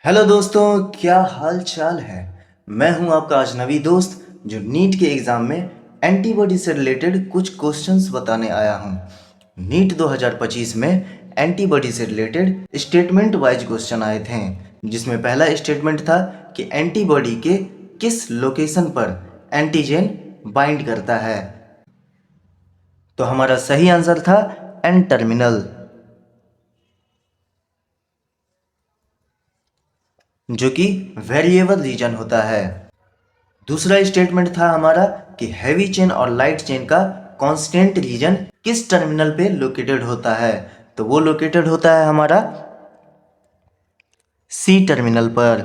Hello दोस्तों, क्या हाल चाल है। मैं हूं आपका अजनबी दोस्त जो नीट के एग्ज़ाम में एंटीबॉडी से रिलेटेड कुछ क्वेश्चंस बताने आया हूं। नीट 2025 में एंटीबॉडी से रिलेटेड स्टेटमेंट वाइज क्वेश्चन आए थे, जिसमें पहला स्टेटमेंट था कि एंटीबॉडी के किस लोकेशन पर एंटीजन बाइंड करता है। तो हमारा सही आंसर था एन टर्मिनल, जो कि वेरिएबल रीजन होता है। दूसरा स्टेटमेंट था हमारा कि हैवी चेन और लाइट चेन का कांस्टेंट रीजन किस टर्मिनल पे लोकेटेड होता है। तो वो लोकेटेड होता है हमारा सी टर्मिनल पर।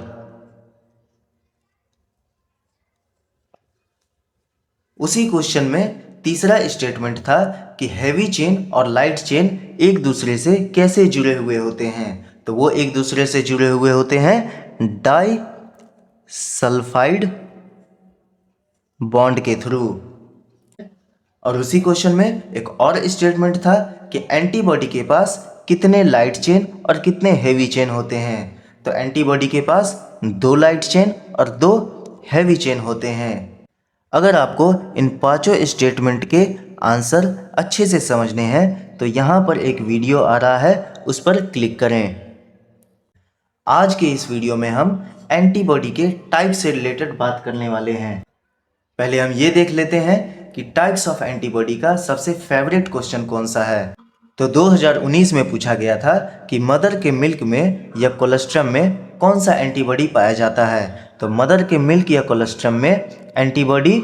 उसी क्वेश्चन में तीसरा स्टेटमेंट था कि हैवी चेन और लाइट चेन एक दूसरे से कैसे जुड़े हुए होते हैं। तो वो एक दूसरे से जुड़े हुए होते हैं डाई सल्फाइड बॉन्ड के थ्रू। और उसी क्वेश्चन में एक और स्टेटमेंट था कि एंटीबॉडी के पास कितने लाइट चेन और कितने हेवी चेन होते हैं। तो एंटीबॉडी के पास 2 लाइट चेन और 2 हेवी चेन होते हैं। अगर आपको इन पांचों स्टेटमेंट के आंसर अच्छे से समझने हैं तो यहाँ पर एक वीडियो आ रहा है, उस पर क्लिक करें। आज के इस वीडियो में हम एंटीबॉडी के टाइप से रिलेटेड बात करने वाले हैं। पहले हम ये देख लेते हैं कि टाइप्स ऑफ एंटीबॉडी का सबसे फेवरेट क्वेश्चन कौन सा है। तो 2019 में पूछा गया था कि मदर के मिल्क में या कोलेस्ट्रम में कौन सा एंटीबॉडी पाया जाता है। तो मदर के मिल्क या कोलेस्ट्रम में एंटीबॉडी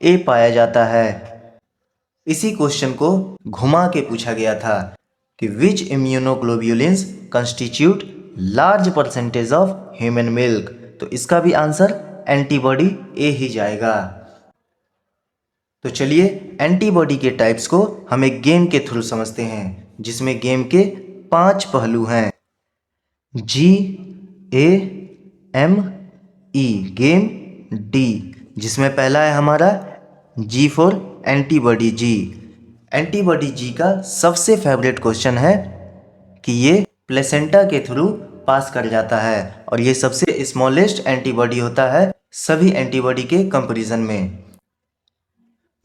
ए पाया जाता है। इसी क्वेश्चन को घुमा के पूछा गया था कि which immunoglobulins constitute large percentage of human milk. तो इसका भी आंसर एंटीबॉडी ए ही जाएगा। तो चलिए एंटीबॉडी के टाइप्स को हम एक गेम के थ्रू समझते हैं, जिसमें गेम के 5 पहलू हैं। GAME गेम, डी जिसमें पहला है हमारा जी फॉर एंटीबॉडी जी। एंटीबॉडी जी का सबसे फेवरेट क्वेश्चन है कि ये प्लेसेंटा के थ्रू पास कर जाता है और ये सबसे स्मॉलेस्ट एंटीबॉडी होता है सभी एंटीबॉडी के कंपैरिजन में।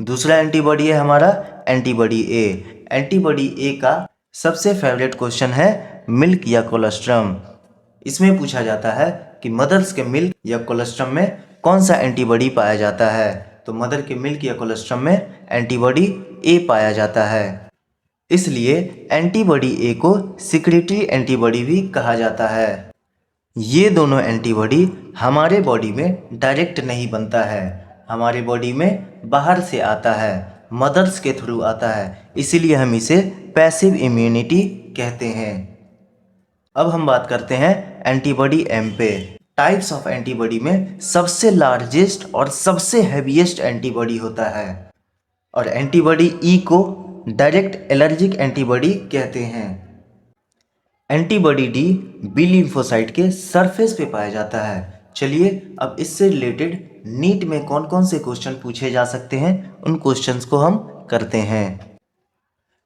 दूसरा एंटीबॉडी है हमारा एंटीबॉडी ए। एंटीबॉडी ए का सबसे फेवरेट क्वेश्चन है मिल्क या कोलेस्ट्रम। इसमें पूछा जाता है कि मदर्स के मिल्क या कोलेस्ट्रम में कौन सा एंटीबॉडी पाया जाता है। तो मदर के मिल्क या कोलेस्ट्रम में एंटीबॉडी ए पाया जाता है, इसलिए एंटीबॉडी ए को सिक्रेटरी एंटीबॉडी भी कहा जाता है। ये दोनों एंटीबॉडी हमारे बॉडी में डायरेक्ट नहीं बनता है, हमारे बॉडी में बाहर से आता है, मदर्स के थ्रू आता है, इसीलिए हम इसे पैसिव इम्यूनिटी कहते हैं। अब हम बात करते हैं एंटीबॉडी एम पे। टाइप्स ऑफ एंटीबॉडी में सबसे लार्जेस्ट और सबसे हैवीएस्ट एंटीबॉडी होता है और एंटीबॉडी ई को डायरेक्ट एलर्जिक एंटीबॉडी कहते हैं। एंटीबॉडी डी बी लिम्फोसाइट के सरफेस पे पाया जाता है। चलिए अब इससे रिलेटेड नीट में कौन कौन से क्वेश्चन पूछे जा सकते हैं उन क्वेश्चंस को हम करते हैं।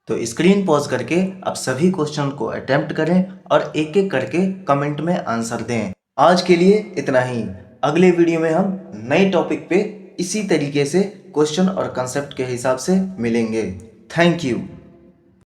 तो स्क्रीन पॉज करके आप सभी क्वेश्चन को अटेम्प्ट करें और एक एक करके कमेंट में आंसर दें। आज के लिए इतना ही। अगले वीडियो में हम नए टॉपिक पे इसी तरीके से क्वेश्चन और कंसेप्ट के हिसाब से मिलेंगे। Thank you.